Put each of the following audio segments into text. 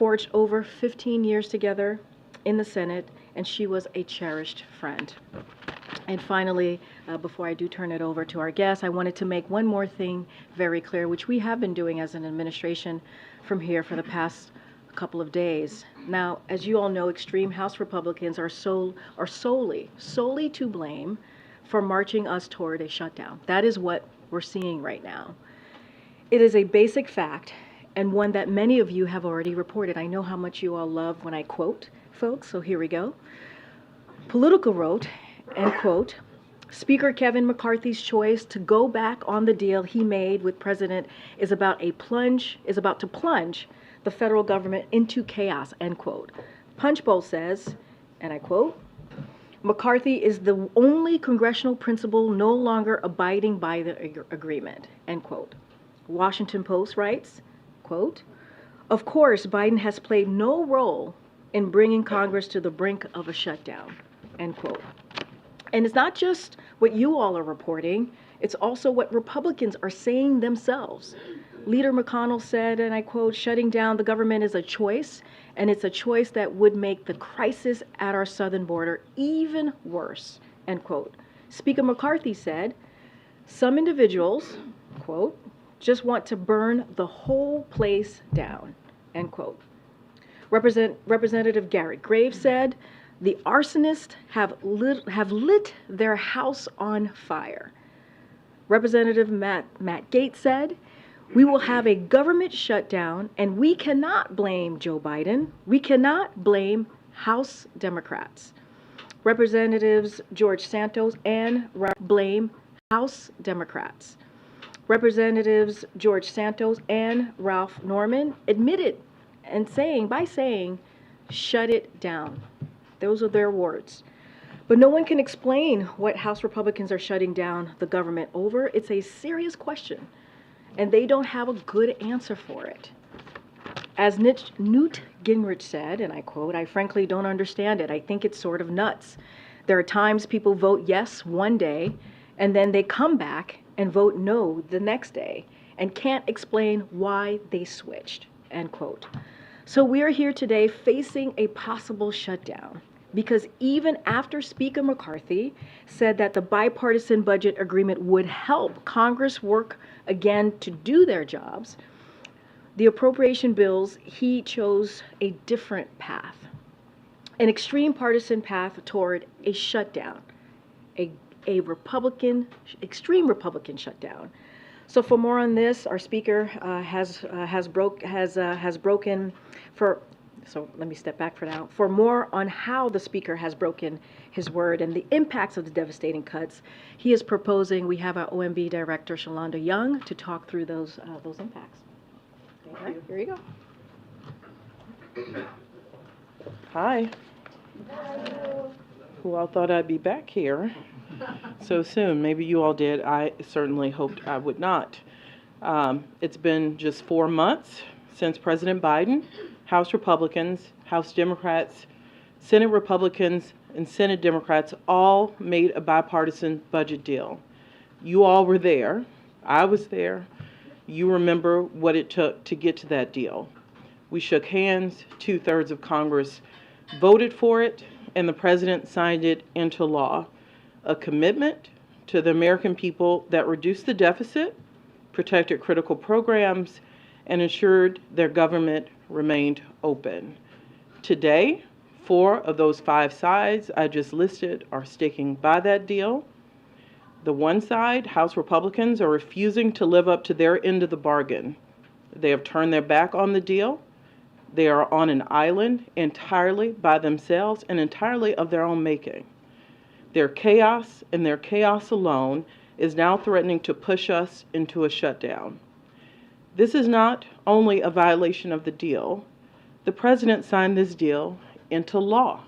forged over 15 years together in the Senate, and she was a cherished friend. And finally, before I do turn it over to our guests, I wanted to make one more thing very clear, which we have been doing as an administration from here for the past couple of days. Now, as you all know, extreme House Republicans are solely to blame for marching us toward a shutdown. That is what we're seeing right now. It is a basic fact, and one that many of you have already reported. I know how much you all love when I quote folks, so here we go. Politico wrote, and quote, Speaker Kevin McCarthy's choice to go back on the deal he made with President is about to plunge the federal government into chaos, end quote. Punchbowl says, and I quote, McCarthy is the only congressional principal no longer abiding by the agreement, end quote. Washington Post writes, quote, of course, Biden has played no role in bringing Congress to the brink of a shutdown, end quote. And it's not just what you all are reporting, it's also what Republicans are saying themselves. Leader McConnell said, and I quote, shutting down the government is a choice, and it's a choice that would make the crisis at our southern border even worse, end quote. Speaker McCarthy said, some individuals, quote, just want to burn the whole place down, end quote. Representative Garrett Graves said, the arsonists have lit their house on fire. Representative Matt Gaetz said, we will have a government shutdown, and we cannot blame Joe Biden. We cannot blame House Democrats. Representatives George Santos and blame House Democrats. Representatives George Santos and Ralph Norman admitted and saying, shut it down. Those are their words. But no one can explain what House Republicans are shutting down the government over. It's a serious question, and they don't have a good answer for it. As Newt Gingrich said, and I quote, I frankly don't understand it. I think it's sort of nuts. There are times people vote yes one day, and then they come back and vote no the next day, and can't explain why they switched, end quote. So we are here today facing a possible shutdown, because even after Speaker McCarthy said that the bipartisan budget agreement would help Congress work again to do their jobs, the appropriation bills, he chose a different path, an extreme partisan path toward a shutdown, a extreme Republican shutdown. So for more on this, our speaker has broken for. So let me step back for now. For more on how the speaker has broken his word and the impacts of the devastating cuts, he is proposing we have our OMB director, Shalonda Young, to talk through those impacts. Okay, here you go. Hi. Who all thought I'd be back here so soon? Maybe you all did. I certainly hoped I would not. It's been just 4 months since President Biden, House Republicans, House Democrats, Senate Republicans, and Senate Democrats all made a bipartisan budget deal. You all were there. I was there. You remember what it took to get to that deal. We shook hands, 2/3 of Congress voted for it, and the President signed it into law. A commitment to the American people that reduced the deficit, protected critical programs, and ensured their government remained open. Today, 4 of those 5 sides I just listed are sticking by that deal. The one side, House Republicans, are refusing to live up to their end of the bargain. They have turned their back on the deal. They are on an island entirely by themselves and entirely of their own making. Their chaos and their chaos alone is now threatening to push us into a shutdown. This is not only a violation of the deal. The President signed this deal into law.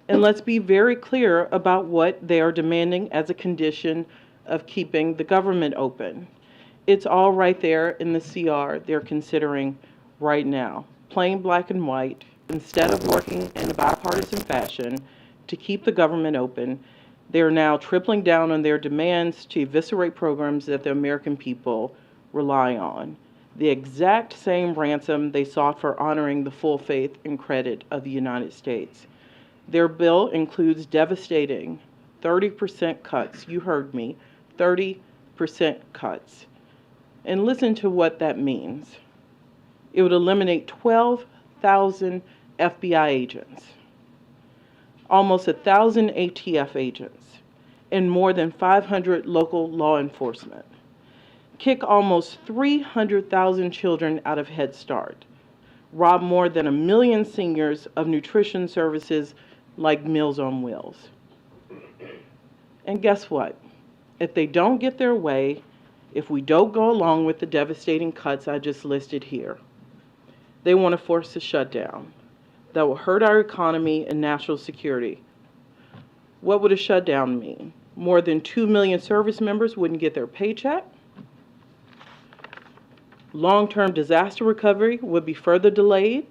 And let's be very clear about what they are demanding as a condition of keeping the government open. It's all right there in the CR they're considering right now. Plain black and white. Instead of working in a bipartisan fashion to keep the government open, they are now tripling down on their demands to eviscerate programs that the American people rely on. the exact same ransom they sought for honoring the full faith and credit of the United States. Their bill includes devastating 30% cuts. You heard me, 30% cuts. And listen to what that means. It would eliminate 12,000 FBI agents, almost 1,000 ATF agents, and more than 500 local law enforcement. Kick almost 300,000 children out of Head Start. Rob more than 1 million seniors of nutrition services like Meals on Wheels. And guess what? If they don't get their way, if we don't go along with the devastating cuts I just listed here, they want to force a shutdown that will hurt our economy and national security. What would a shutdown mean? More than 2 million service members wouldn't get their paycheck. Long-term disaster recovery would be further delayed.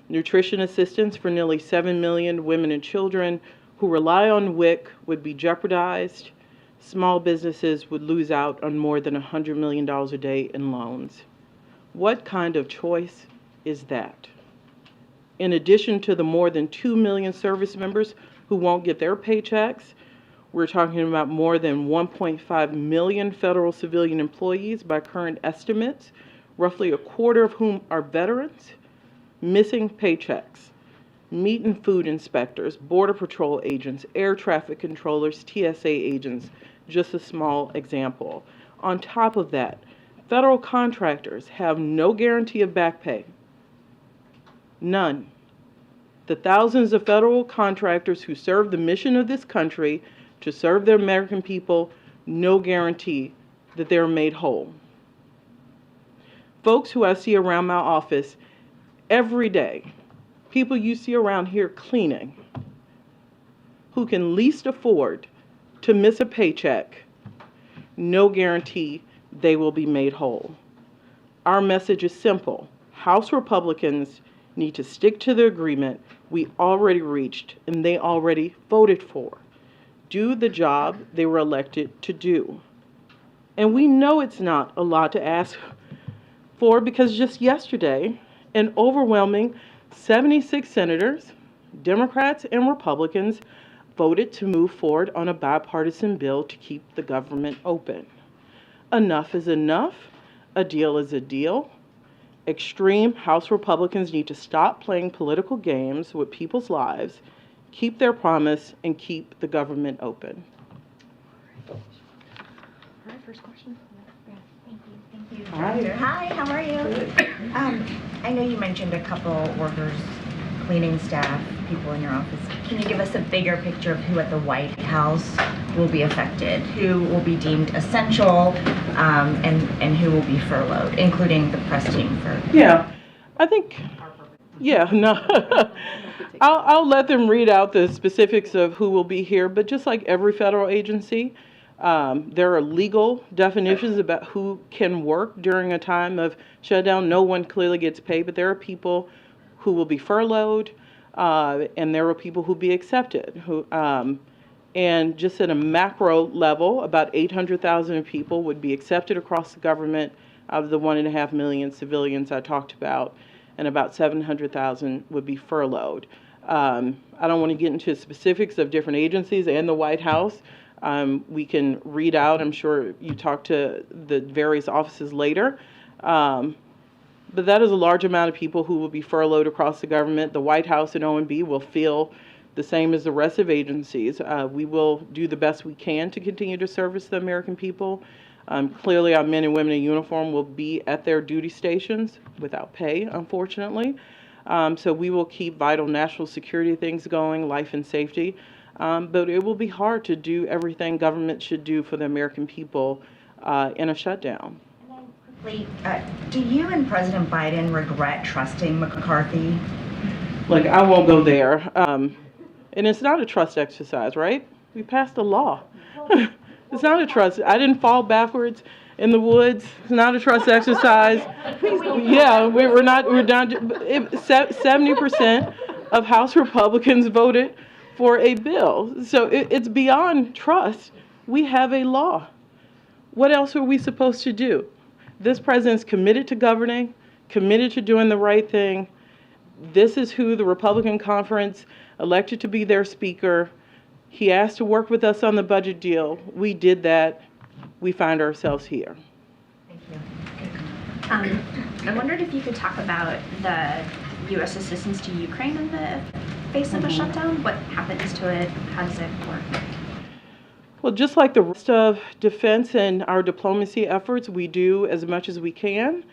Nutrition assistance for nearly 7 million women and children who rely on WIC would be jeopardized. Small businesses would lose out on more than $100 million a day in loans. What kind of choice is that? In addition to the more than 2 million service members who won't get their paychecks, we're talking about more than 1.5 million federal civilian employees by current estimates, roughly a quarter of whom are veterans, missing paychecks. Meat and food inspectors, Border Patrol agents, air traffic controllers, TSA agents, just a small example. On top of that, federal contractors have no guarantee of back pay. None. The thousands of federal contractors who serve the mission of this country to serve the American people, no guarantee that they're made whole. Folks who I see around my office every day, people you see around here cleaning, who can least afford to miss a paycheck, no guarantee they will be made whole. Our message is simple. House Republicans need to stick to the agreement we already reached and they already voted for. Do the job they were elected to do. And we know it's not a lot to ask for because just yesterday, an overwhelming 76 senators, Democrats and Republicans, voted to move forward on a bipartisan bill to keep the government open. Enough is enough. A deal is a deal. Extreme House Republicans need to stop playing political games with people's lives, keep their promise, and keep the government open. All right, first question. Thank you. Hi, how are you? Good. I know you mentioned a couple workers, cleaning staff, people in your office. Can you give us a bigger picture of who at the White House will be affected? Who will be deemed essential, and who will be furloughed, including the press team for? Yeah, I think, yeah, no. I'll let them read out the specifics of who will be here, but just like every federal agency, there are legal definitions about who can work during a time of shutdown. No one clearly gets paid, but there are people who will be furloughed, and there are people who will be accepted. And just at a macro level, about 800,000 people would be accepted across the government out of the 1.5 million civilians I talked about, and about 700,000 would be furloughed. I don't want to get into specifics of different agencies and the White House. We can read out, I'm sure you talk to the various offices later. But that is a large amount of people who will be furloughed across the government. The White House and OMB will feel the same as the rest of agencies. We will do the best we can to continue to service the American people. Clearly, our men and women in uniform will be at their duty stations without pay, unfortunately. So we will keep vital national security things going, life and safety. But it will be hard to do everything government should do for the American people in a shutdown. Quickly, do you and President Biden regret trusting McCarthy? Look, I won't go there. And it's not a trust exercise, right? We passed a law. It's not a trust. I didn't fall backwards in the woods. It's not a trust exercise. Yeah, we're not. 70% of House Republicans voted for a bill. So it's beyond trust. We have a law. What else are we supposed to do? This president's committed to governing, committed to doing the right thing. This is who the Republican conference elected to be their speaker. He asked to work with us on the budget deal. We did that. We find ourselves here. Thank you. I wondered if you could talk about the U.S. assistance to Ukraine in the face of a shutdown. What happens to it? How does it work? Well, just like the rest of defense and our diplomacy efforts, we do as much as we can.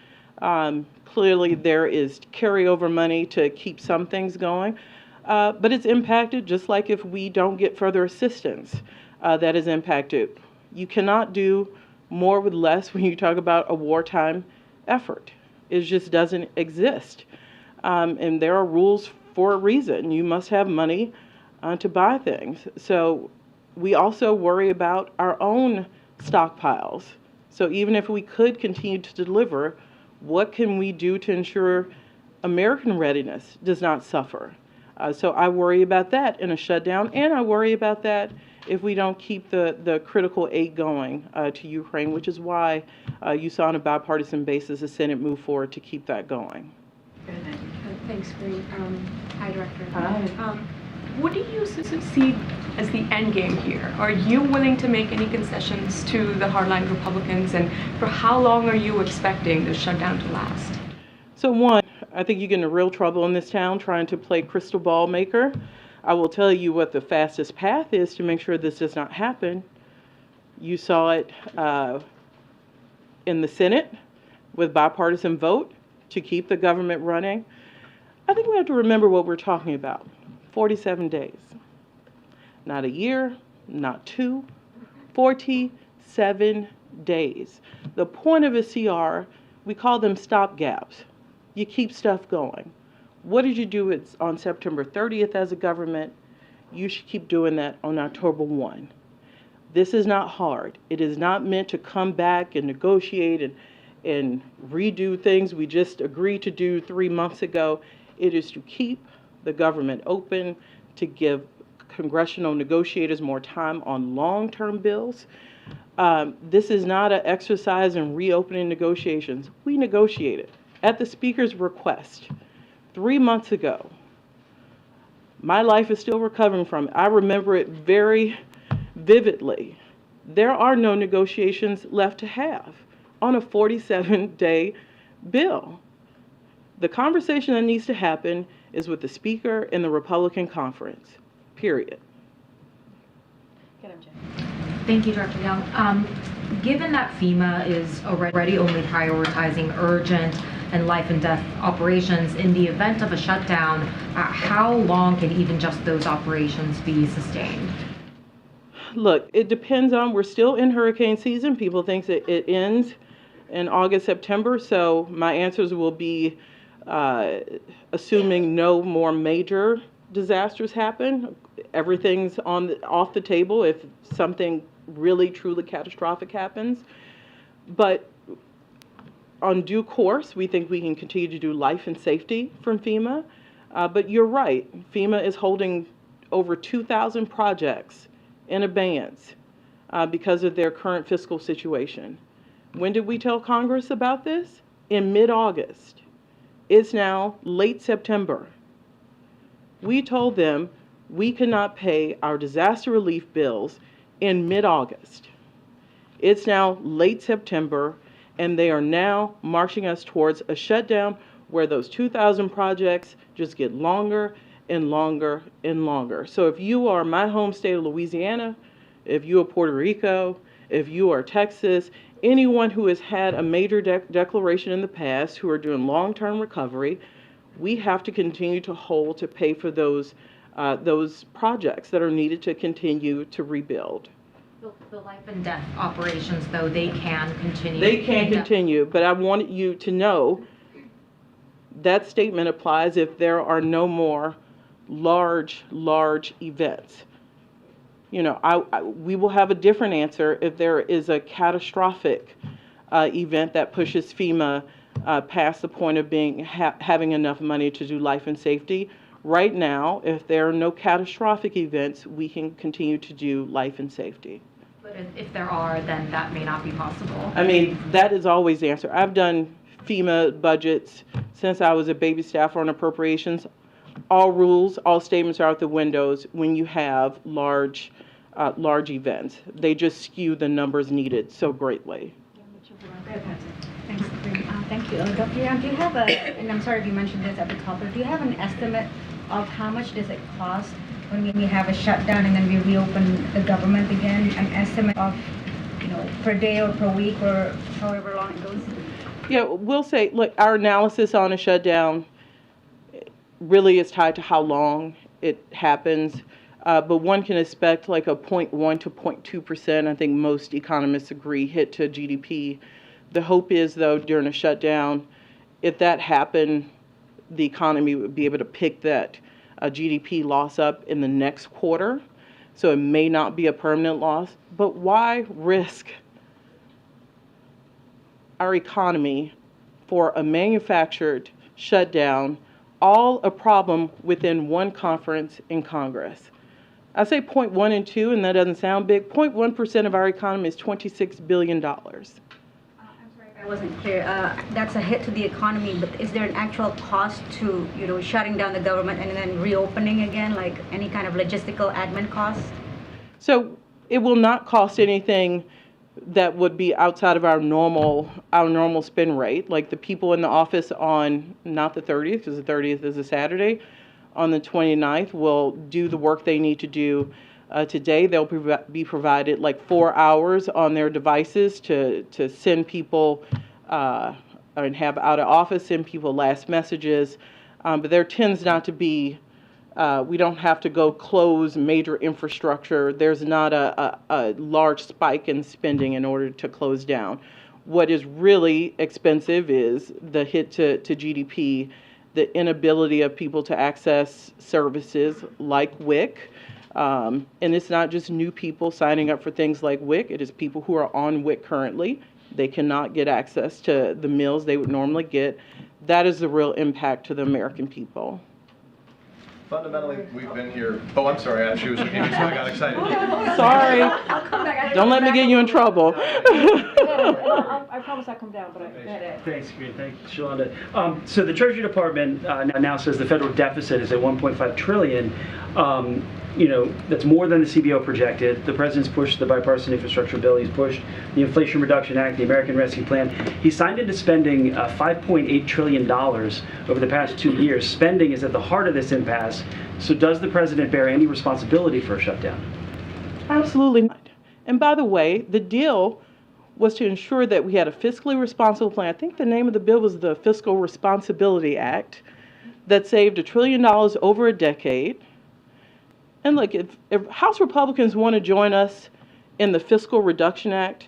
Clearly, there is carryover money to keep some things going, but it's impacted just like if we don't get further assistance, that is impacted. You cannot do more with less when you talk about a wartime effort. It just doesn't exist. And there are rules for a reason. You must have money to buy things. So we also worry about our own stockpiles. So even if we could continue to deliver, what can we do to ensure American readiness does not suffer? So I worry about that in a shutdown, and I worry about that if we don't keep the critical aid going to Ukraine, which is why you saw on a bipartisan basis the Senate move forward to keep that going. Thanks, Karine. Hi, Director. Hi. What do you see as the end game here? Are you willing to make any concessions to the hardline Republicans, and for how long are you expecting the shutdown to last? So one, I think you get into real trouble in this town trying to play crystal ball maker. I will tell you what the fastest path is to make sure this does not happen. You saw it in the Senate with bipartisan vote to keep the government running. I think we have to remember what we're talking about. 47 days. Not a year, not two, 47 days. The point of a CR, we call them stopgaps. You keep stuff going. What did you do on September 30th as a government? You should keep doing that on October 1. This is not hard. It is not meant to come back and negotiate and redo things we just agreed to do 3 months ago. It is to keep the government open, to give congressional negotiators more time on long-term bills. This is not an exercise in reopening negotiations. We negotiated at the Speaker's request 3 months ago. My life is still recovering from it. I remember it very vividly. There are no negotiations left to have on a 47-day bill. The conversation that needs to happen is with the Speaker and the Republican conference, period. Thank you, Dr. Young. Given that FEMA is already only prioritizing urgent and life and death operations, in the event of a shutdown, how long can even just those operations be sustained? Look, it depends on, we're still in hurricane season. People think that it ends in August, September, so my answers will be assuming no more major disasters happen. Everything's off the table if something really truly catastrophic happens. But on due course, we think we can continue to do life and safety from FEMA. But you're right, FEMA is holding over 2,000 projects in abeyance because of their current fiscal situation. When did we tell Congress about this? In mid-August. It's now late September. We told them we could not pay our disaster relief bills in mid-August. It's now late September, and they are now marching us towards a shutdown where those 2,000 projects just get longer and longer and longer. So if you are my home state of Louisiana, if you are Puerto Rico, if you are Texas, anyone who has had a major declaration in the past who are doing long-term recovery, we have to continue to hold to pay for those projects that are needed to continue to rebuild. The life and death operations, though, they can continue. They can continue, but I want you to know that statement applies if there are no more large events. You know, we will have a different answer if there is a catastrophic event that pushes FEMA past the point of having enough money to do life and safety. Right now, if there are no catastrophic events, we can continue to do life and safety. And if there are, then that may not be possible. I mean, that is always the answer. I've done FEMA budgets since I was a baby staffer on appropriations. All rules, all statements are out the windows when you have large events. They just skew the numbers needed so greatly. Thanks, Karine. Thank you. Dr. Young, do you have and I'm sorry if you mentioned this at the top, but do you have an estimate of how much does it cost when we have a shutdown and then we reopen the government again? An estimate of, per day or per week or however long it goes? Yeah, we'll say, look, our analysis on a shutdown really is tied to how long it happens. But one can expect like a 0.1 to 0.2%, I think most economists agree, hit to GDP. The hope is, though, during a shutdown, if that happened, the economy would be able to pick that GDP loss up in the next quarter. So it may not be a permanent loss. But why risk our economy for a manufactured shutdown, all a problem within one conference in Congress? I say 0.1 and 2, and that doesn't sound big. 0.1% of our economy is $26 billion. I'm sorry if I wasn't clear. That's a hit to the economy, but is there an actual cost to, shutting down the government and then reopening again, like any kind of logistical admin costs? So it will not cost anything that would be outside of our normal spend rate. Like the people in the office on, not the 30th, because the 30th is a Saturday, on the 29th will do the work they need to do today. They'll be provided like 4 hours on their devices to send people and have out of office, send people last messages. But there tends not to be, we don't have to go close major infrastructure. There's not a large spike in spending in order to close down. What is really expensive is the hit to GDP, the inability of people to access services like WIC. And it's not just new people signing up for things like WIC. It is people who are on WIC currently. They cannot get access to the meals they would normally get. That is the real impact to the American people. Fundamentally, we've been here. Oh, I'm sorry. She was looking at me, so I got excited. Sorry. Don't let me get you in trouble. I promise I'll come down, but Thanks, Karine. Thanks, Shalonda. So the Treasury Department now says the federal deficit is at $1.5 trillion. That's more than the CBO projected. The president's pushed the bipartisan infrastructure bill. He's pushed the Inflation Reduction Act, the American Rescue Plan. He signed into spending $5.8 trillion over the past 2 years. Spending is at the heart of this impasse. So does the president bear any responsibility for a shutdown? Absolutely not. And by the way, the deal was to ensure that we had a fiscally responsible plan. I think the name of the bill was the Fiscal Responsibility Act that saved $1 trillion over a decade. And look, if House Republicans want to join us in the Fiscal Reduction Act,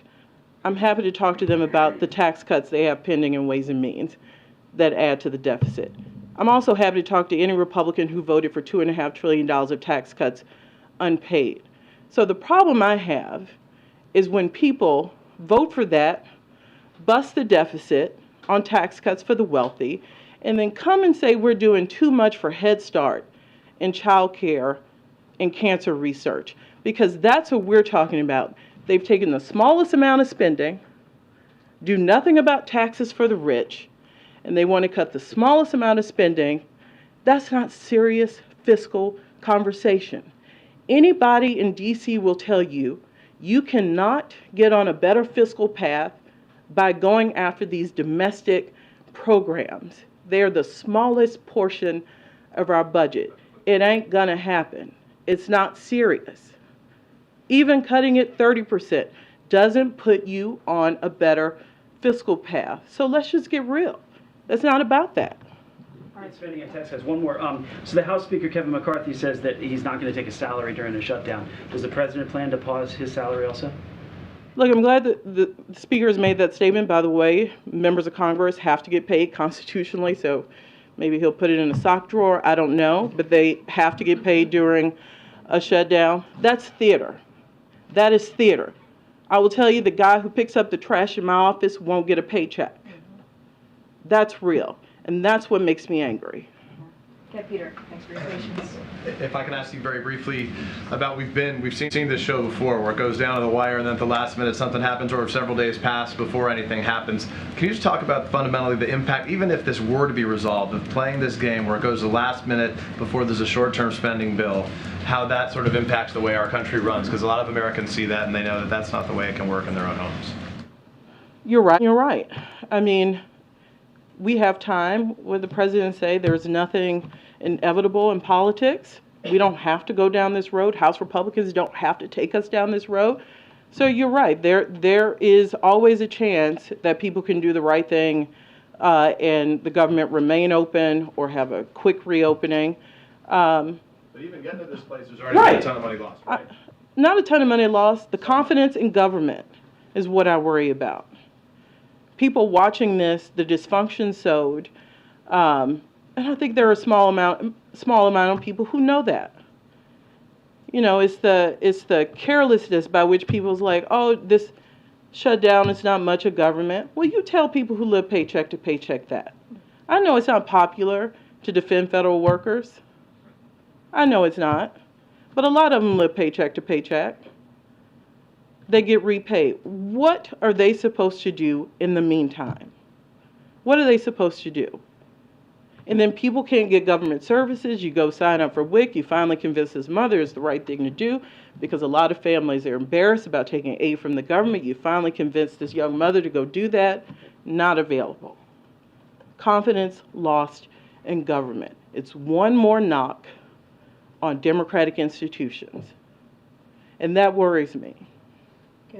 I'm happy to talk to them about the tax cuts they have pending in Ways and Means that add to the deficit. I'm also happy to talk to any Republican who voted for $2.5 trillion of tax cuts unpaid. So the problem I have is when people vote for that, bust the deficit on tax cuts for the wealthy, and then come and say we're doing too much for Head Start and child care and cancer research, because that's what we're talking about. They've taken the smallest amount of spending, do nothing about taxes for the rich, and they want to cut the smallest amount of spending. That's not serious fiscal conversation. Anybody in DC will tell you, you cannot get on a better fiscal path by going after these domestic programs. They're the smallest portion of our budget. It ain't gonna happen. It's not serious. Even cutting it 30% doesn't put you on a better fiscal path. So let's just get real. It's not about that. Spending and tax cuts. One more. So the House Speaker Kevin McCarthy says that he's not going to take a salary during a shutdown. Does the president plan to pause his salary also? Look, I'm glad that the Speaker has made that statement. By the way, members of Congress have to get paid constitutionally, so maybe he'll put it in a sock drawer. I don't know, but they have to get paid during a shutdown. That's theater. That is theater. I will tell you, the guy who picks up the trash in my office won't get a paycheck. That's real. And that's what makes me angry. Okay, Peter, thanks for your patience. If I can ask you very briefly about, we've seen this show before where it goes down to the wire and then at the last minute something happens, or if several days pass before anything happens. Can you just talk about fundamentally the impact, even if this were to be resolved, of playing this game where it goes the last minute before there's a short-term spending bill, how that sort of impacts the way our country runs? Because a lot of Americans see that and they know that that's not the way it can work in their own homes. You're right. You're right. I mean, we have time where the president say there's nothing inevitable in politics. We don't have to go down this road. House Republicans don't have to take us down this road. So you're right. There is always a chance that people can do the right thing and the government remain open or have a quick reopening. But even getting to this place, there's already a ton of money lost, right? Not a ton of money lost. The confidence in government is what I worry about. People watching this, the dysfunction sowed, and I think there are a small amount of people who know that. You know, it's the carelessness by which people's like, oh, this shutdown is not much of government. Well, you tell people who live paycheck to paycheck that. I know it's not popular to defend federal workers. I know it's not, but a lot of them live paycheck to paycheck. They get repaid. What are they supposed to do in the meantime? What are they supposed to do? And then people can't get government services. You go sign up for WIC. You finally convince his mother it's the right thing to do because a lot of families are embarrassed about taking aid from the government. You finally convince this young mother to go do that. Not available. Confidence lost in government. It's one more knock on democratic institutions. And that worries me.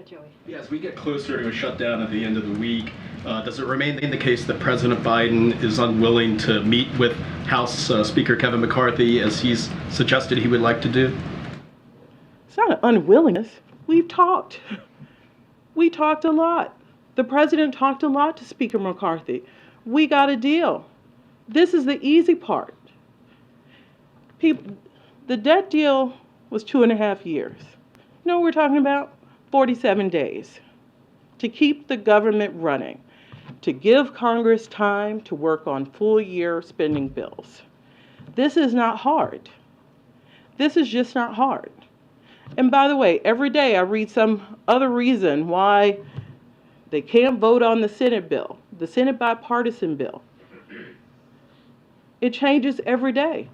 Joey. Yeah, as we get closer to a shutdown at the end of the week, does it remain the case that President Biden is unwilling to meet with House Speaker Kevin McCarthy as he's suggested he would like to do? It's not an unwillingness. We've talked. We talked a lot. The president talked a lot to Speaker McCarthy. We got a deal. This is the easy part. The debt deal was 2.5 years. You know what we're talking about? 47 days to keep the government running, to give Congress time to work on full year spending bills. This is not hard. This is just not hard. And by the way, every day I read some other reason why they can't vote on the Senate bill, the Senate bipartisan bill. It changes every day.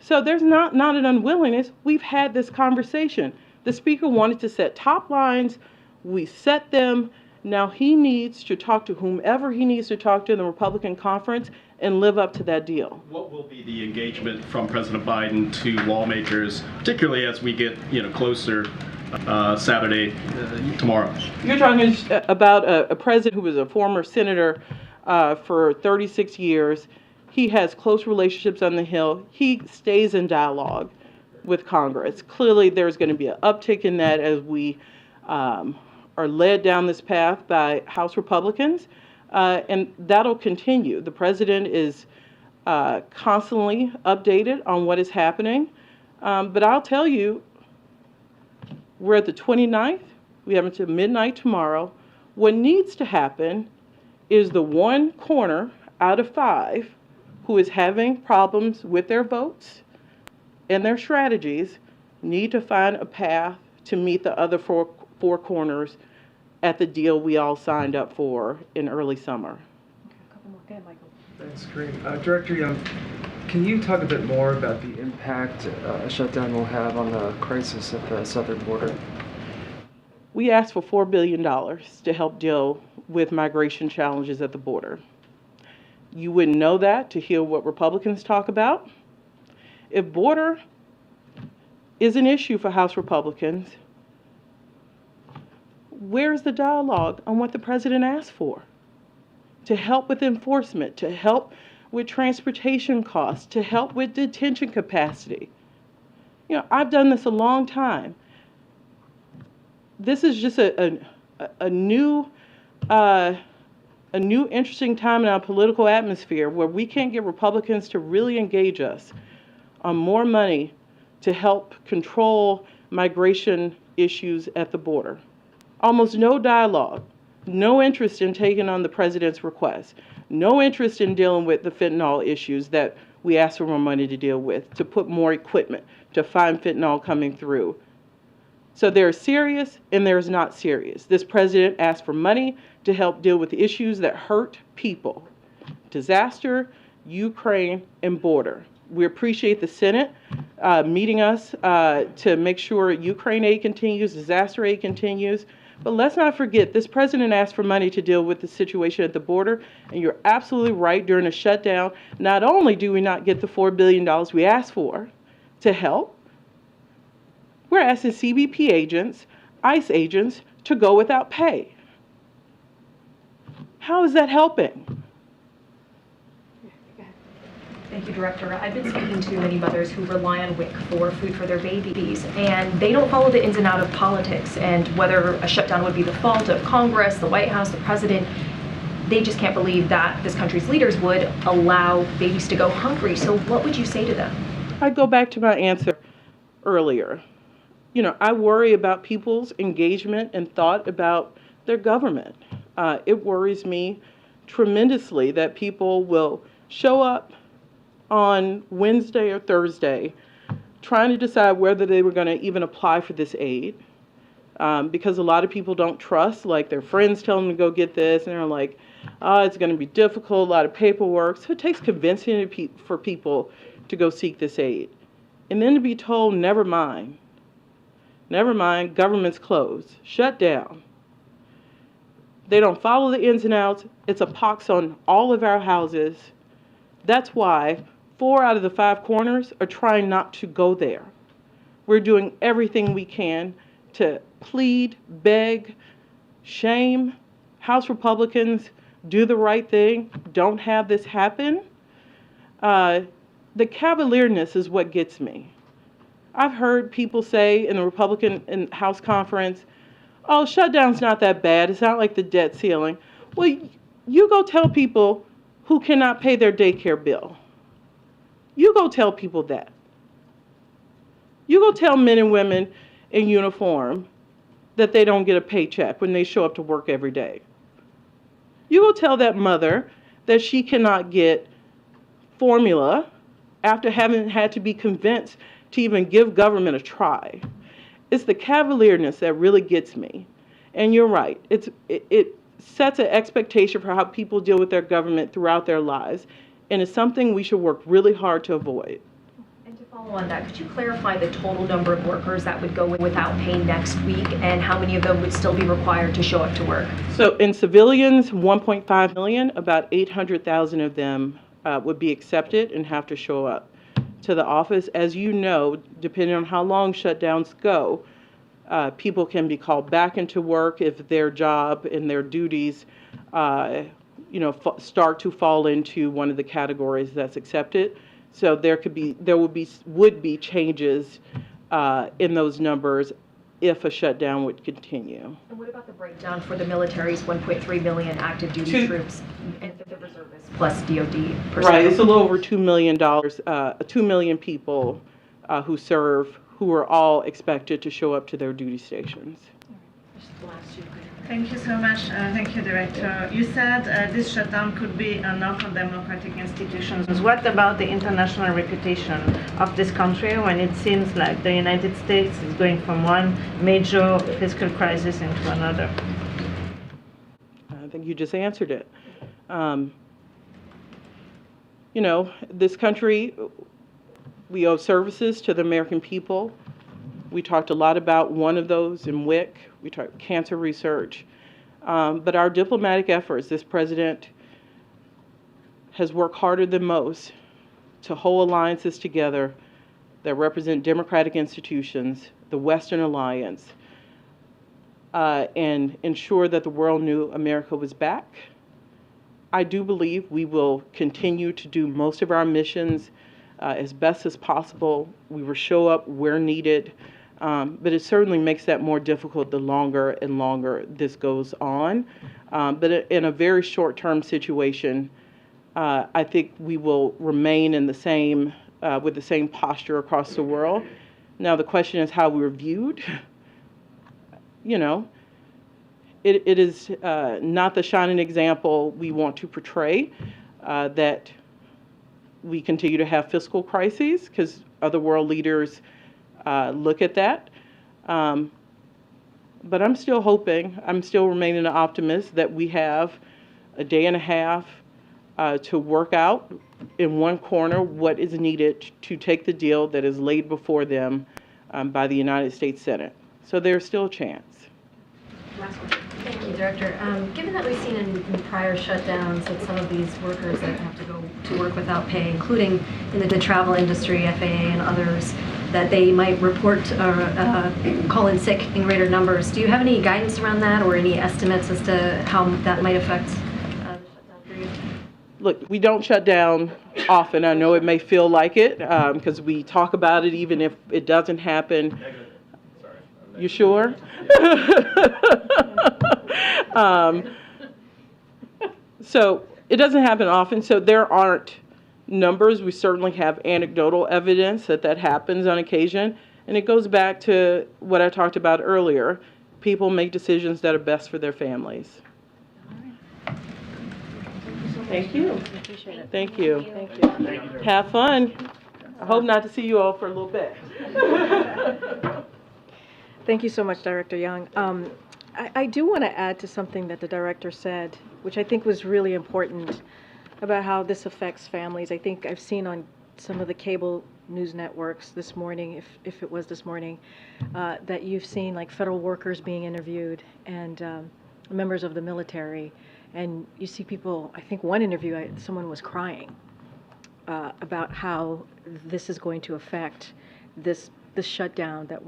So there's not an unwillingness. We've had this conversation. The Speaker wanted to set top lines. We set them. Now he needs to talk to whomever he needs to talk to in the Republican conference and live up to that deal. What will be the engagement from President Biden to lawmakers, particularly as we get closer Saturday, tomorrow? You're talking about a president who was a former senator for 36 years. He has close relationships on the Hill. He stays in dialogue with Congress. Clearly, there's going to be an uptick in that as we are led down this path by House Republicans, and that'll continue. The president is constantly updated on what is happening, but I'll tell you, we're at the 29th. We have until midnight tomorrow. What needs to happen is the one corner out of 5 who is having problems with their votes and their strategies need to find a path to meet the other four corners at the deal we all signed up for in early summer. Okay, a couple more. Go ahead, Michael. Thanks, Karine. Director Young, can you talk a bit more about the impact a shutdown will have on the crisis at the southern border? We asked for $4 billion to help deal with migration challenges at the border. You wouldn't know that to hear what Republicans talk about. If border is an issue for House Republicans, where's the dialogue on what the president asked for? To help with enforcement, to help with transportation costs, to help with detention capacity. You know, I've done this a long time. This is just a new interesting time in our political atmosphere where we can't get Republicans to really engage us on more money to help control migration issues at the border. Almost no dialogue, no interest in taking on the president's request, no interest in dealing with the fentanyl issues that we asked for more money to deal with, to put more equipment, to find fentanyl coming through. So there's serious and there's not serious. This president asked for money to help deal with issues that hurt people. Disaster, Ukraine, and border. We appreciate the Senate meeting us to make sure Ukraine aid continues, disaster aid continues. But let's not forget, this president asked for money to deal with the situation at the border, and you're absolutely right, during a shutdown, not only do we not get the $4 billion we asked for to help, we're asking CBP agents, ICE agents, to go without pay. How is that helping? Thank you, Director. I've been speaking to many mothers who rely on WIC for food for their babies, and they don't follow the ins and outs of politics and whether a shutdown would be the fault of Congress, the White House, the President. They just can't believe that this country's leaders would allow babies to go hungry. So what would you say to them? I go back to my answer earlier. You know, I worry about people's engagement and thought about their government. It worries me tremendously that people will show up on Wednesday or Thursday trying to decide whether they were going to even apply for this aid, because a lot of people don't trust, like their friends tell them to go get this, and they're like, oh, it's going to be difficult, a lot of paperwork. So it takes convincing for people to go seek this aid. And then to be told, never mind, government's closed, shut down. They don't follow the ins and outs. It's a pox on all of our houses. That's why 4 out of the 5 corners are trying not to go there. We're doing everything we can to plead, beg, shame House Republicans, do the right thing, don't have this happen. The cavalierness is what gets me. I've heard people say in the Republican House conference, oh, shutdown's not that bad. It's not like the debt ceiling. Well, you go tell people who cannot pay their daycare bill. You go tell people that. You go tell men and women in uniform that they don't get a paycheck when they show up to work every day. You go tell that mother that she cannot get formula after having had to be convinced to even give government a try. It's the cavalierness that really gets me. And you're right. It sets an expectation for how people deal with their government throughout their lives. And it's something we should work really hard to avoid. And to follow on that, could you clarify the total number of workers that would go without pay next week, and how many of them would still be required to show up to work? So in civilians, 1.5 million, about 800,000 of them would be accepted and have to show up to the office. As you know, depending on how long shutdowns go, people can be called back into work if their job and their duties start to fall into one of the categories that's accepted. So there would be changes in those numbers if a shutdown would continue. And what about the breakdown for the military's 1.3 million active duty troops and the reservists plus DoD personnel? Right, it's a little over $2 million, 2 million people who serve, who are all expected to show up to their duty stations. Thank you so much. Thank you, Director. You said this shutdown could be a knock on democratic institutions. What about the international reputation of this country when it seems like the United States is going from one major fiscal crisis into another? I think you just answered it. This country, we owe services to the American people. We talked a lot about one of those in WIC. We talked cancer research. But our diplomatic efforts, this president has worked harder than most to hold alliances together that represent democratic institutions, the Western Alliance, and ensure that the world knew America was back. I do believe we will continue to do most of our missions as best as possible. We will show up where needed. But it certainly makes that more difficult the longer and longer this goes on. But in a very short-term situation, I think we will remain in the same, with the same posture across the world. Now the question is how we're viewed. It is not the shining example we want to portray, that we continue to have fiscal crises because other world leaders look at that. But I'm still hoping, I'm still remaining an optimist that we have a day and a half to work out in one corner what is needed to take the deal that is laid before them by the United States Senate. So there's still a chance. Thank you, Director. Given that we've seen in prior shutdowns that some of these workers that have to go to work without pay, including in the travel industry, FAA and others, that they might report or call in sick in greater numbers, do you have any guidance around that or any estimates as to how that might affect the shutdown period? Look, we don't shut down often. I know it may feel like it because we talk about it even if it doesn't happen. You sure? So it doesn't happen often. So there aren't numbers. We certainly have anecdotal evidence that that happens on occasion. And it goes back to what I talked about earlier. People make decisions that are best for their families. Thank you. Appreciate it. Thank you. Thank you. Have fun. I hope not to see you all for a little bit. Thank you so much, Director Young. I do want to add to something that the director said, which I think was really important about how this affects families. I think I've seen on some of the cable news networks this morning, if it was this morning, that you've seen like federal workers being interviewed and members of the military. And you see people, I think one interview, someone was crying about how this is going to affect this shutdown that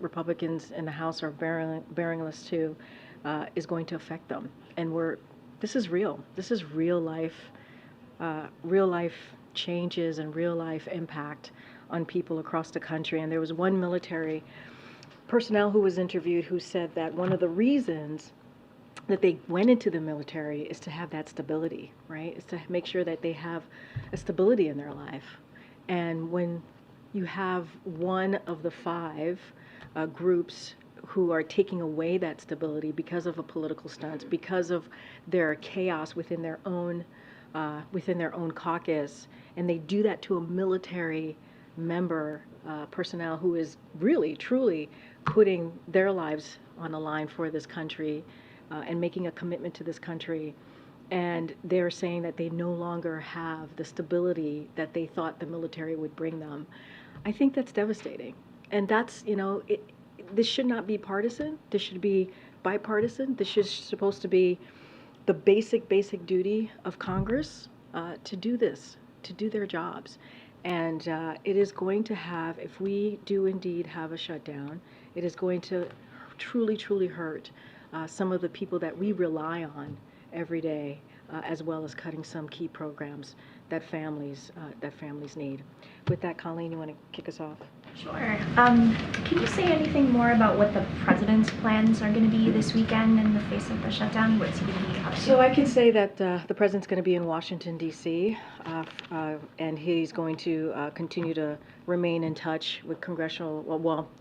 Republicans in the House are bearing us to is going to affect them. And this is real. This is real life changes and real life impact on people across the country. And there was one military personnel who was interviewed who said that one of the reasons that they went into the military is to have that stability, right? Is to make sure that they have a stability in their life. And when you have one of the five groups who are taking away that stability because of a political stunt, because of their chaos within their own caucus, and they do that to a military member, personnel who is really, truly putting their lives on the line for this country and making a commitment to this country, and they're saying that they no longer have the stability that they thought the military would bring them. I think that's devastating. And that's, this should not be partisan. This should be bipartisan. This is supposed to be the basic duty of Congress to do this, to do their jobs. And it is going to have, if we do indeed have a shutdown, it is going to truly, truly hurt some of the people that we rely on every day, as well as cutting some key programs that families need. With that, Karine, you want to kick us off? Sure. Can you say anything more about what the president's plans are going to be this weekend in the face of the shutdown? What's he going to be up to? So I can say that the president's going to be in Washington, D.C., and he's going to continue to remain in touch with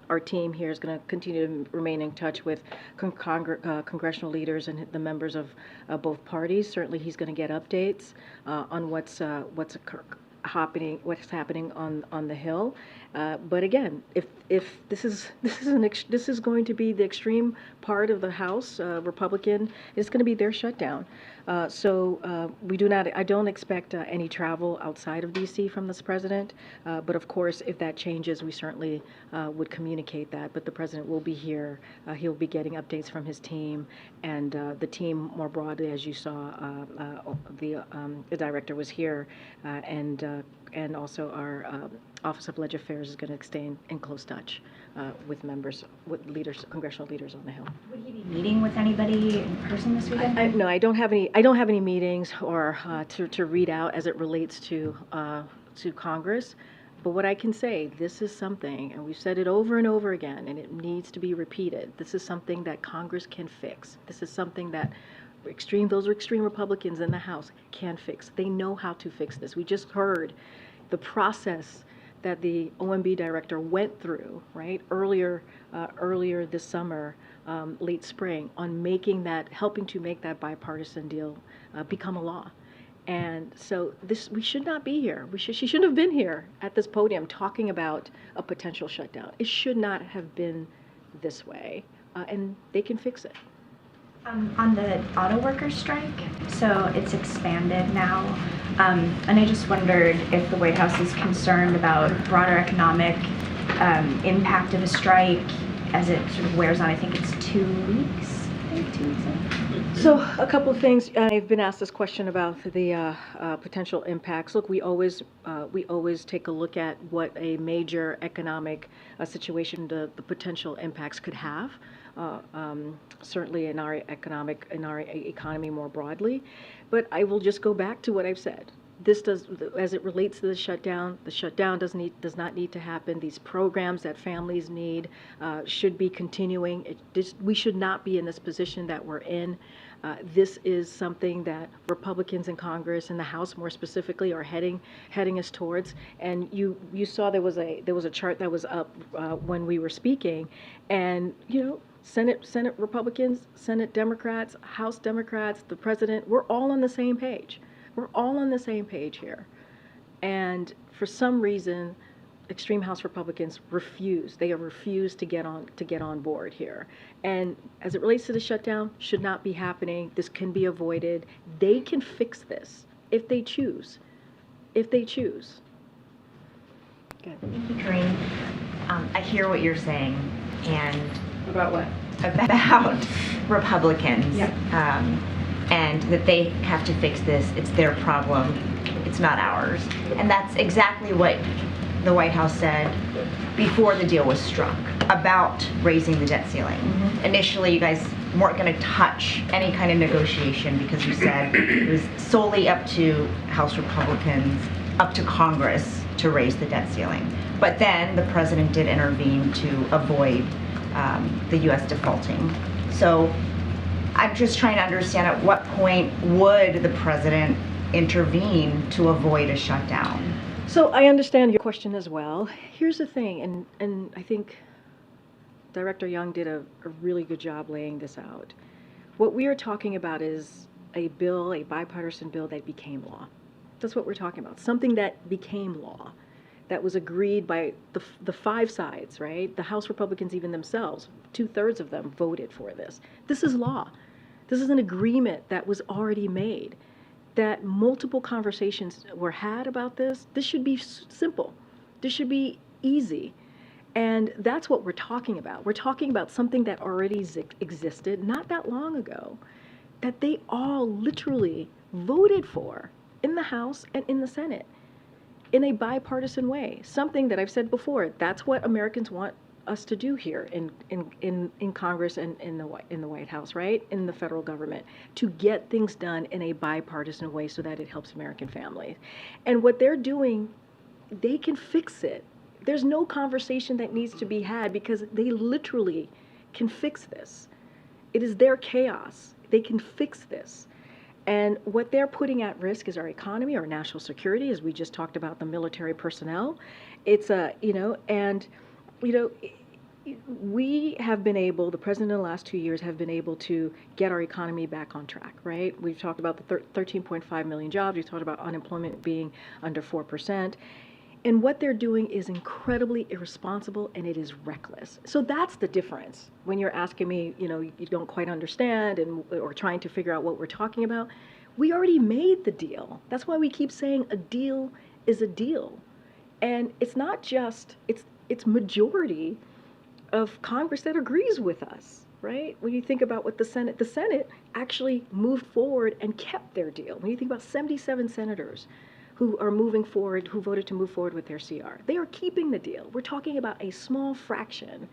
our team here is going to continue to remain in touch with congressional leaders and the members of both parties. Certainly he's going to get updates on what's happening on the Hill. But again, if this is going to be the extreme part of the House, Republican, it's going to be their shutdown. So I don't expect any travel outside of D.C. from this president. But of course, if that changes, we certainly would communicate that. But the president will be here. He'll be getting updates from his team and the team more broadly, as you saw. The director was here, and also our Office of Legislative Affairs is going to stay in close touch with leaders, congressional leaders on the Hill. Would he be meeting with anybody in person this weekend? No, I don't have any meetings or to read out as it relates to Congress. But what I can say, this is something, and we've said it over and over again, and it needs to be repeated. This is something that Congress can fix. This is something that those extreme Republicans in the House can fix. They know how to fix this. We just heard the process that the OMB director went through, right, earlier this summer, late spring, on helping to make that bipartisan deal become a law. And so we should not be here. She shouldn't have been here at this podium talking about a potential shutdown. It should not have been this way, and they can fix it. On the auto workers strike, so it's expanded now, and I just wondered if the White House is concerned about broader economic impact of a strike as it sort of wears on. I think it's 2 weeks. I think 2 weeks in. So a couple of things. I've been asked this question about the potential impacts. Look, we always take a look at what a major economic situation the potential impacts could have. Certainly in our economy more broadly, but I will just go back to what I've said. This does, as it relates to the shutdown does not need to happen. These programs that families need should be continuing. We should not be in this position that we're in. This is something that Republicans in Congress and the House more specifically are heading us towards. And you saw there was a chart that was up when we were speaking, and Senate Republicans, Senate Democrats, House Democrats, the President, we're all on the same page. We're all on the same page here. And for some reason, extreme House Republicans refuse. They have refused to get on board here. And as it relates to the shutdown, should not be happening. This can be avoided. They can fix this if they choose. If they choose. Thank you, Karine. I hear what you're saying, and about what? About Republicans. Yeah. And that they have to fix this. It's their problem. It's not ours. And that's exactly what the White House said before the deal was struck about raising the debt ceiling. Mm-hmm. Initially, you guys weren't going to touch any kind of negotiation because you said it was solely up to House Republicans, up to Congress to raise the debt ceiling. But then the president did intervene to avoid the U.S. defaulting. So I'm just trying to understand at what point would the president intervene to avoid a shutdown? So I understand your question as well. Here's the thing, and I think Director Young did a really good job laying this out. What we are talking about is a bipartisan bill that became law. That's what we're talking about, something that became law, that was agreed by the five sides, right? The House Republicans even themselves, 2/3 of them voted for this. This is law. This is an agreement that was already made, that multiple conversations were had about this. This should be simple. This should be easy. And that's what we're talking about. We're talking about something that already existed not that long ago, that they all literally voted for in the House and in the Senate in a bipartisan way. Something that I've said before, that's what Americans want us to do here in Congress and in the White House, right? In the federal government, to get things done in a bipartisan way so that it helps American families. And what they're doing, they can fix it. There's no conversation that needs to be had because they literally can fix this. It is their chaos. They can fix this. And what they're putting at risk is our economy, our national security, as we just talked about, the military personnel. It's we have been able, the president in the last 2 years have been able to get our economy back on track, right? We've talked about the 13.5 million jobs. We've talked about unemployment being under 4%. And what they're doing is incredibly irresponsible and it is reckless. So that's the difference. When you're asking me, you don't quite understand or trying to figure out what we're talking about, we already made the deal. That's why we keep saying a deal is a deal. And it's not just, it's majority of Congress that agrees with us, right? When you think about what the Senate actually moved forward and kept their deal. When you think about 77 senators who are moving forward, who voted to move forward with their CR, they are keeping the deal. We're talking about a small fraction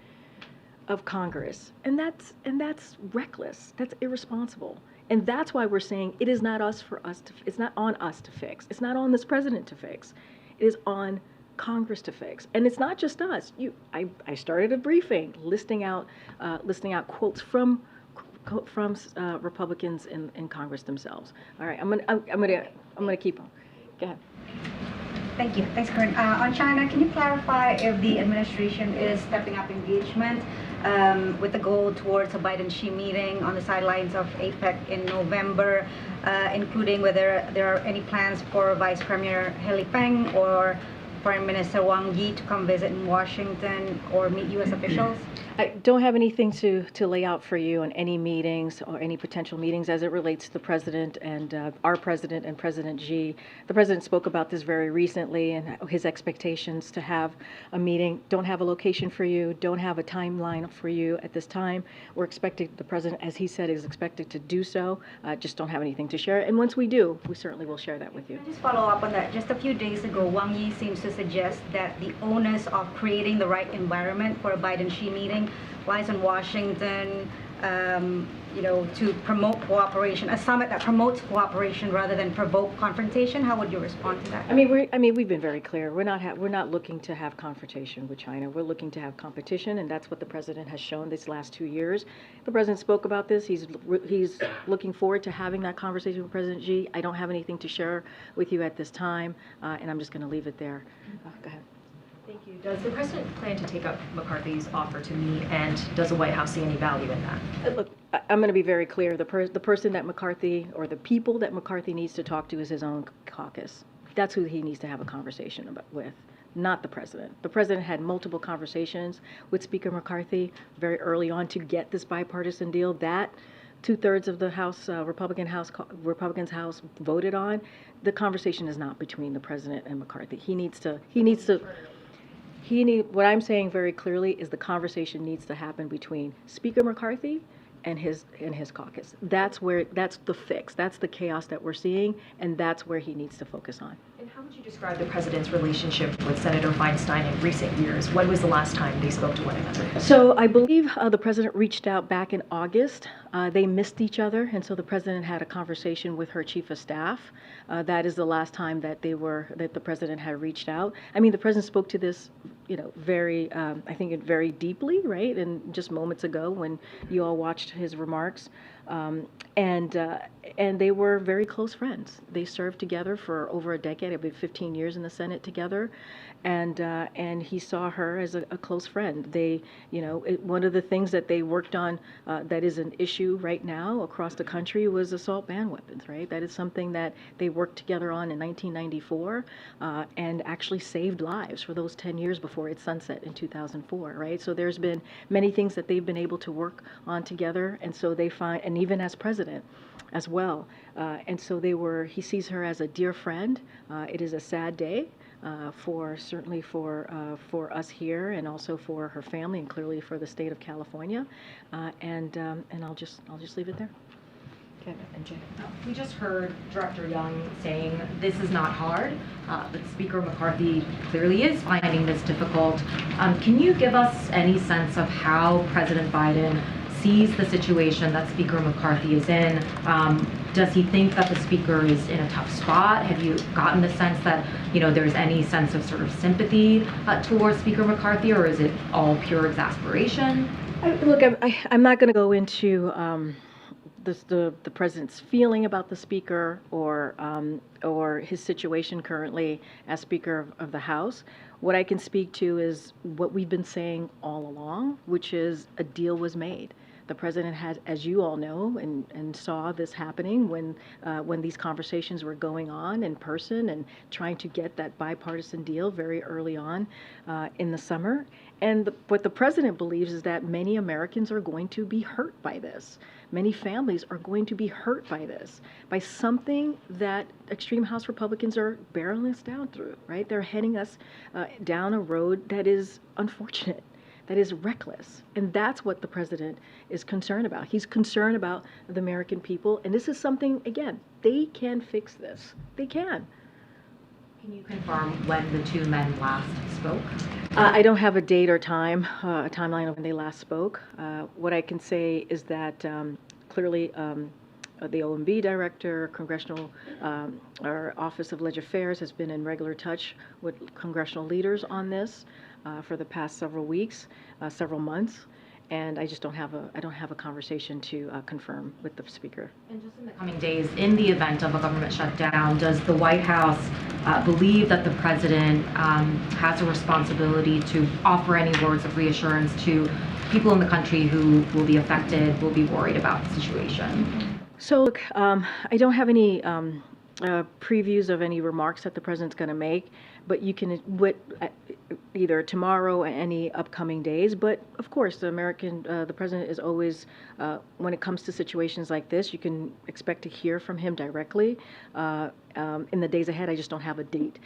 of Congress, and that's reckless. That's irresponsible. And that's why we're saying it is not it's not on us to fix. It's not on this president to fix. It is on Congress to fix. And it's not just us. I started a briefing listing out quotes from Republicans in Congress themselves. All right, I'm gonna keep on. Go ahead. Thank you. Thanks, Karine. On China, can you clarify if the administration is stepping up engagement with the goal towards a Biden-Xi meeting on the sidelines of APEC in November, including whether there are any plans for Vice Premier He Peng or Prime Minister Wang Yi to come visit in Washington or meet U.S. officials? I don't have anything to lay out for you on any meetings or any potential meetings as it relates to the president and our president and President Xi. The president spoke about this very recently and his expectations to have a meeting. Don't have a location for you, don't have a timeline for you at this time. We're expecting, the president, as he said, is expected to do so. Just don't have anything to share. And once we do, we certainly will share that with you. Just follow up on that. Just a few days ago, Wang Yi seems to suggest that the onus of creating the right environment for a Biden-Xi meeting lies in Washington, to promote cooperation, a summit that promotes cooperation rather than provoke confrontation. How would you respond to that? I mean, we've been very clear. We're not looking to have confrontation with China. We're looking to have competition, and that's what the president has shown these last 2 years. The president spoke about this. He's looking forward to having that conversation with President Xi. I don't have anything to share with you at this time, and I'm just going to leave it there. Go ahead. Thank you. Does the president plan to take up McCarthy's offer to meet, and does the White House see any value in that? Look, I'm going to be very clear. The person that McCarthy, or the people that McCarthy needs to talk to is his own caucus. That's who he needs to have a conversation with, not the president. The president had multiple conversations with Speaker McCarthy very early on to get this bipartisan deal that 2/3 of the House, Republicans House voted on. The conversation is not between the president and McCarthy. What I'm saying very clearly is the conversation needs to happen between Speaker McCarthy and his caucus. That's the fix. That's the chaos that we're seeing, and that's where he needs to focus on. And how would you describe the president's relationship with Senator Feinstein in recent years? When was the last time they spoke to one another? So I believe the president reached out back in August. They missed each other, and so the president had a conversation with her chief of staff. That is the last time that the president had reached out. I mean, the president spoke to this, very, I think, very deeply, right? And just moments ago when you all watched his remarks, and they were very close friends. They served together for over a decade. I believe 15 years in the Senate together, and he saw her as a close friend. They, one of the things that they worked on that is an issue right now across the country was assault ban weapons, right? That is something that they worked together on in 1994 and actually saved lives for those 10 years before it sunset in 2004, right? So there's been many things that they've been able to work on together, and so they find, and even as president as well, and so he sees her as a dear friend. It is a sad day certainly for us here, and also for her family, and clearly for the state of California, and I'll just leave it there. Kevin and Jay. We just heard Director Young saying this is not hard, but Speaker McCarthy clearly is finding this difficult. Can you give us any sense of how President Biden sees the situation that Speaker McCarthy is in? Does he think that the Speaker is in a tough spot? Have you gotten the sense that, there's any sense of sort of sympathy towards Speaker McCarthy, or is it all pure exasperation? Look, I'm not going to go into the president's feeling about the Speaker or his situation currently as Speaker of the House. What I can speak to is what we've been saying all along, which is a deal was made. The president had, as you all know, and saw this happening when these conversations were going on in person and trying to get that bipartisan deal very early on in the summer. And what the president believes is that many Americans are going to be hurt by this. Many families are going to be hurt by this, by something that extreme House Republicans are barreling us down through, right? They're heading us down a road that is unfortunate, that is reckless. And that's what the president is concerned about. He's concerned about the American people. And this is something, again, they can fix this. They can. Can you confirm when the two men last spoke? I don't have a date or time, a timeline of when they last spoke. What I can say is that clearly the OMB director, our Office of Legislative Affairs has been in regular touch with congressional leaders on this for the past several weeks, several months. and I just don't have a conversation to confirm with the speaker. And just in the coming days, in the event of a government shutdown, does the White House believe that the president has a responsibility to offer any words of reassurance to people in the country who will be affected, will be worried about the situation? So, look, I don't have any previews of any remarks that the president's going to make, but you can either tomorrow or any upcoming days. But of course, the president is always, when it comes to situations like this, you can expect to hear from him directly. In the days ahead, I just don't have a date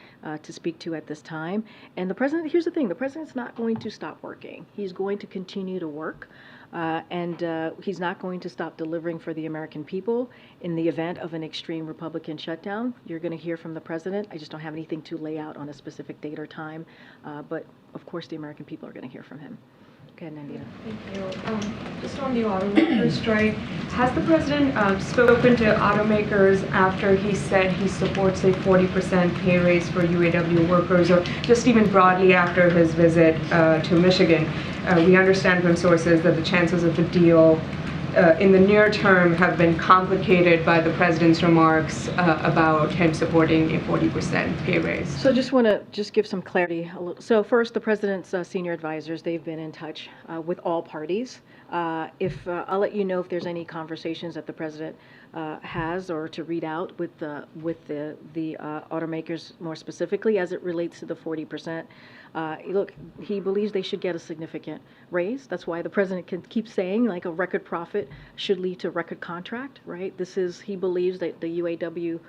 to speak to at this time. And the president, here's the thing, the president's not going to stop working. He's going to continue to work. And he's not going to stop delivering for the American people. In the event of an extreme Republican shutdown, you're going to hear from the president. I just don't have anything to lay out on a specific date or time. But of course, the American people are going to hear from him. Go ahead, Nandita. Thank you. Just on the auto workers strike, has the president spoken to automakers after he said he supports a 40% pay raise for UAW workers, or just even broadly after his visit to Michigan? We understand from sources that the chances of the deal in the near term have been complicated by the president's remarks about him supporting a 40% pay raise. So just want to give some clarity. So first, the president's senior advisors, they've been in touch with all parties. I'll let you know if there's any conversations that the president has or to read out with the automakers more specifically as it relates to the 40%. Look, he believes they should get a significant raise. That's why the president can keep saying like a record profit should lead to record contract, right? He believes that the UAW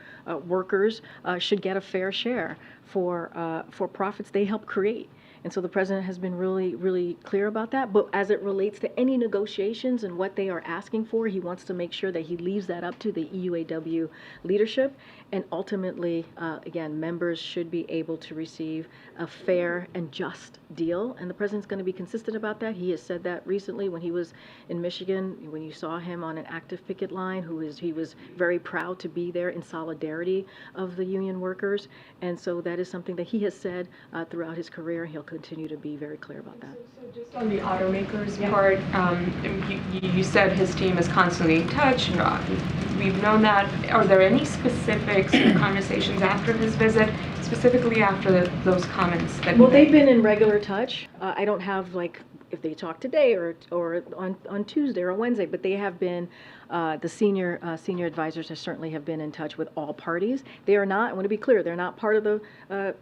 workers should get a fair share for profits they help create. And so the president has been really, really clear about that. But as it relates to any negotiations and what they are asking for, he wants to make sure that he leaves that up to the UAW leadership. And ultimately, again, members should be able to receive a fair and just deal. And the president's going to be consistent about that. He has said that recently when he was in Michigan, when you saw him on an active picket line, he was very proud to be there in solidarity of the union workers. And so that is something that he has said throughout his career. He'll continue to be very clear about that. So just on the automakers part, you said his team is constantly in touch. We've known that. Are there any specific conversations after his visit, specifically after those comments that Well, they've been in regular touch. I don't have if they talk today or on Tuesday or Wednesday, but they have been, the senior advisors certainly have been in touch with all parties. They are not, I want to be clear, they're not part of the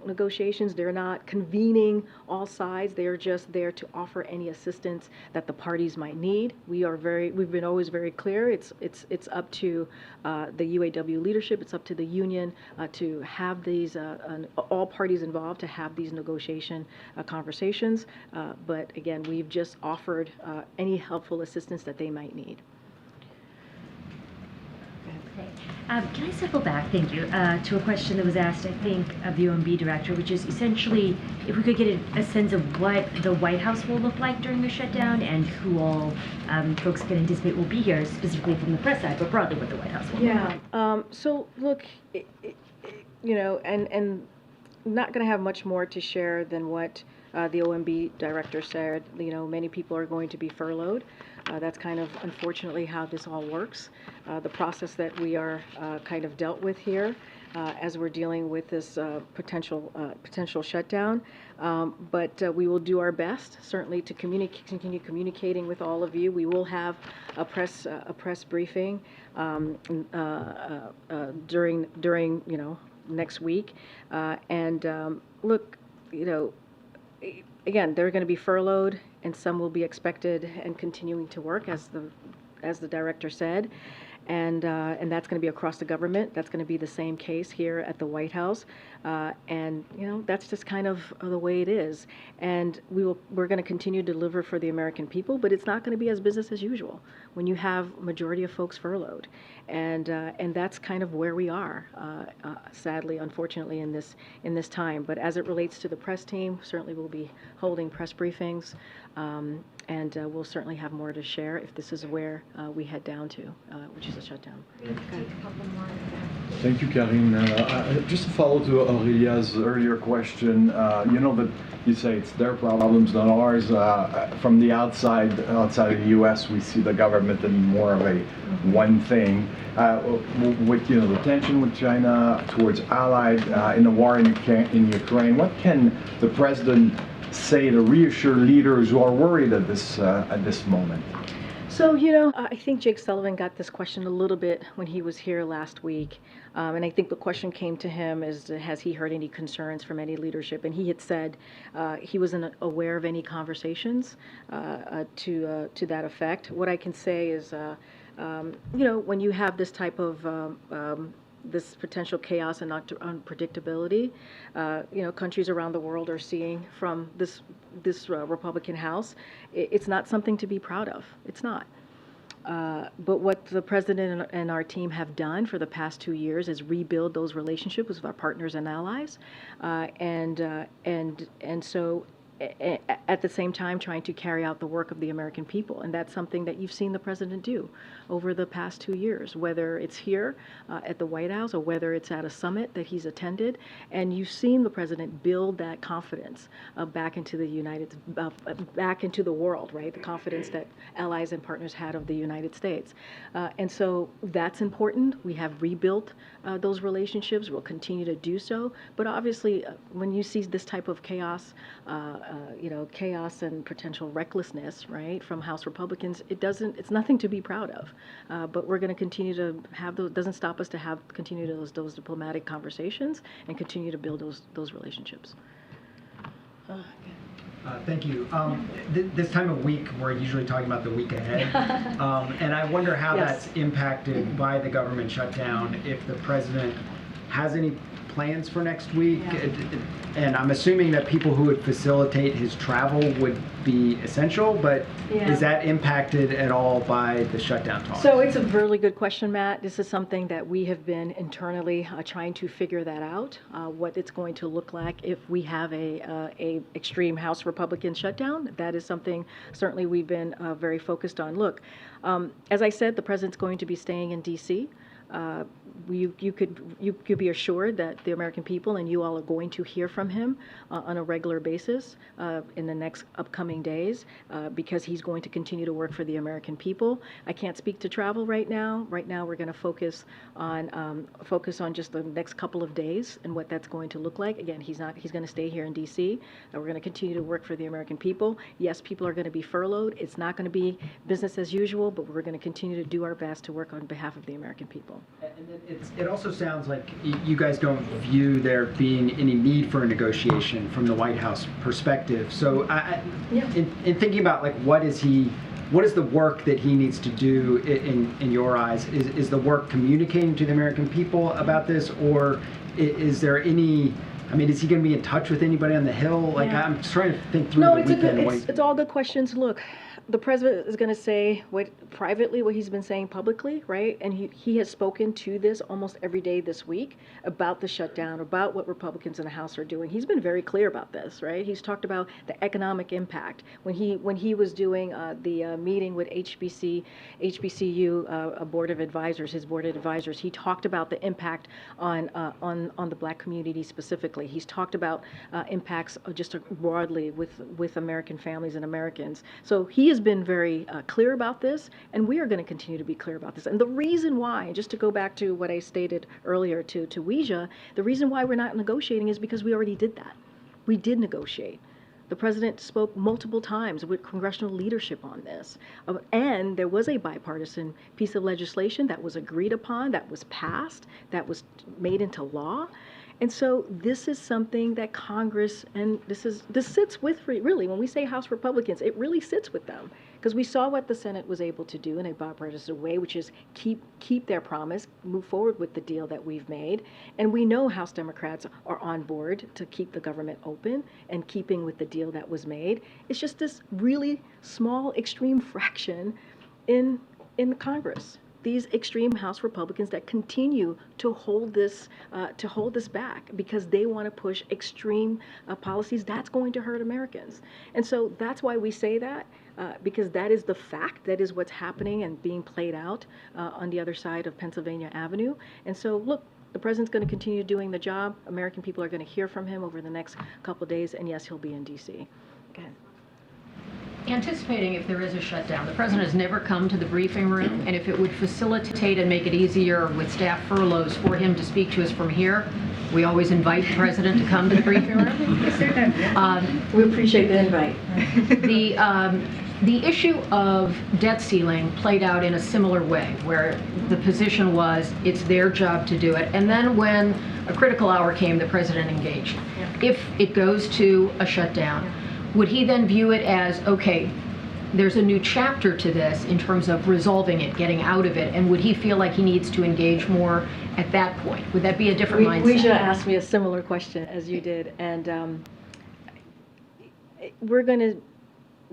negotiations. They're not convening all sides. They are just there to offer any assistance that the parties might need. We've been always very clear. It's up to the UAW leadership. It's up to the union to have these, all parties involved to have these negotiation conversations. But again, we've just offered any helpful assistance that they might need. Can I circle back, thank you, to a question that was asked, I think, of the OMB director, which is essentially if we could get a sense of what the White House will look like during the shutdown and who all folks can anticipate will be here, specifically from the press side, but broadly what the White House will look like. So look, and not going to have much more to share than what the OMB director said. Many people are going to be furloughed. That's kind of unfortunately how this all works. The process that we are kind of dealt with here as we're dealing with this potential shutdown. But we will do our best, certainly, to continue communicating with all of you. We will have a press briefing during next week. Look, again, they're going to be furloughed, and some will be expected and continuing to work, as the director said, and that's going to be across the government. That's going to be the same case here at the White House, and that's just kind of the way it is. And we're going to continue to deliver for the American people, but it's not going to be as business as usual when you have majority of folks furloughed, and that's kind of where we are, sadly, unfortunately, in this time. But as it relates to the press team, certainly we'll be holding press briefings. and we'll certainly have more to share if this is where we head down to, which is a shutdown. Thank you, Karine. Just to follow to Aurelia's earlier question, you know that you say it's their problems, not ours. From the outside of the U.S., we see the government in more of a one thing. With the tension with China towards allied in the war in Ukraine, what can the president say to reassure leaders who are worried at this moment? So, I think Jake Sullivan got this question a little bit when he was here last week. And I think the question came to him is, has he heard any concerns from any leadership? And he had said he wasn't aware of any conversations to that effect. What I can say is, when you have this type of this potential chaos and unpredictability, countries around the world are seeing from this Republican House, it's not something to be proud of. It's not. But what the president and our team have done for the past 2 years is rebuild those relationships with our partners and allies, and so at the same time trying to carry out the work of the American people. And that's something that you've seen the president do over the past 2 years, whether it's here at the White House or whether it's at a summit that he's attended. And you've seen the president build that confidence back into back into the world, right? The confidence that allies and partners had of the United States. And so that's important. We have rebuilt those relationships. We'll continue to do so. But obviously, when you see this type of chaos, chaos and potential recklessness, right, from House Republicans, it's nothing to be proud of. But we're going to continue to have those, doesn't stop us to continue those diplomatic conversations and continue to build those relationships. Thank you. This time of week, we're usually talking about the week ahead. And I wonder how Yes. that's impacted by the government shutdown, if the president has any plans for next week. And I'm assuming that people who would facilitate his travel would be essential, but is that impacted at all by the shutdown talks? So it's a really good question, Matt. This is something that we have been internally trying to figure that out, what it's going to look like if we have a extreme House Republican shutdown. That is something certainly we've been very focused on. Look, as I said, the president's going to be staying in D.C. You could be assured that the American people and you all are going to hear from him on a regular basis in the next upcoming days because he's going to continue to work for the American people. I can't speak to travel right now. Right now, we're going to focus on just the next couple of days and what that's going to look like. Again, he's going to stay here in D.C. We're going to continue to work for the American people. Yes, people are going to be furloughed. It's not going to be business as usual, but we're going to continue to do our best to work on behalf of the American people. And then it also sounds like you guys don't view there being any need for a negotiation from the White House perspective. So in thinking about what is the work that he needs to do in your eyes? Is the work communicating to the American people about this, or is there any? I mean, is he going to be in touch with anybody on the Hill? I'm just trying to think through the weekend. It's all good questions. Look, the president is going to say privately what he's been saying publicly, right? And he has spoken to this almost every day this week about the shutdown, about what Republicans in the House are doing. He's been very clear about this, right? He's talked about the economic impact. When he was doing the meeting with HBCU board of advisors, his board of advisors, he talked about the impact on the Black community specifically. He's talked about impacts just broadly with American families and Americans. So he has been very clear about this, and we are going to continue to be clear about this. And the reason why, just to go back to what I stated earlier to Weija, the reason why we're not negotiating is because we already did that. We did negotiate. The president spoke multiple times with congressional leadership on this. And there was a bipartisan piece of legislation that was agreed upon, that was passed, that was made into law. And so this is something that Congress, and this sits with, really, when we say House Republicans, it really sits with them. Because we saw what the Senate was able to do in a bipartisan way, which is keep their promise, move forward with the deal that we've made. And we know House Democrats are on board to keep the government open and keeping with the deal that was made. It's just this really small, extreme fraction in Congress. these extreme House Republicans that continue to hold this back because they want to push extreme policies that's going to hurt Americans. And so that's why we say that, because that is the fact, that is what's happening and being played out on the other side of Pennsylvania Avenue. And so look, the president's going to continue doing the job. American people are going to hear from him over the next couple of days, and yes, he'll be in D.C. Go ahead. Anticipating if there is a shutdown, the president has never come to the briefing room, and if it would facilitate and make it easier with staff furloughs for him to speak to us from here, we always invite the president to come to the briefing room. We appreciate the invite. The issue of debt ceiling played out in a similar way, where the position was it's their job to do it, and then when a critical hour came, the president engaged. If it goes to a shutdown, would he then view it as, okay, there's a new chapter to this in terms of resolving it, getting out of it, and would he feel like he needs to engage more at that point? Would that be a different mindset? Weijia asked me a similar question as you did, and we're going to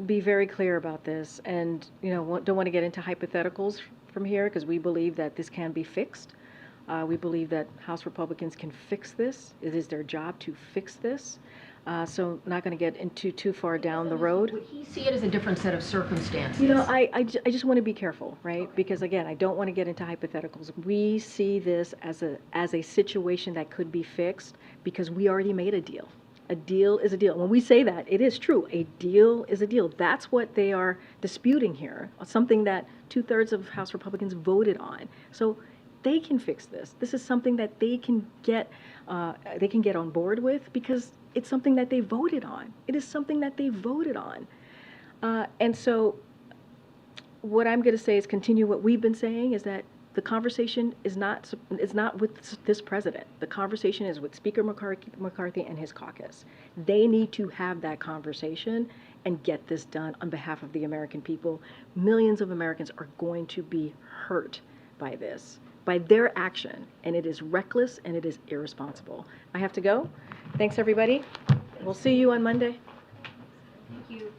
be very clear about this, and don't want to get into hypotheticals from here, because we believe that this can be fixed. We believe that House Republicans can fix this. It is their job to fix this. So not going to get into too far down the road. Would he see it as a different set of circumstances? I just want to be careful, right? Because again, I don't want to get into hypotheticals. We see this as a situation that could be fixed because we already made a deal. A deal is a deal. When we say that, it is true. A deal is a deal. That's what they are disputing here, something that 2/3 of House Republicans voted on. So they can fix this. This is something that they can get on board with because it's something that they voted on. It is something that they voted on. And so what I'm going to say is continue what we've been saying, is that the conversation is not with this president. The conversation is with Speaker McCarthy and his caucus. They need to have that conversation and get this done on behalf of the American people. Millions of Americans are going to be hurt by this, by their action, and it is reckless and it is irresponsible. I have to go. Thanks, everybody. We'll see you on Monday. Thank you.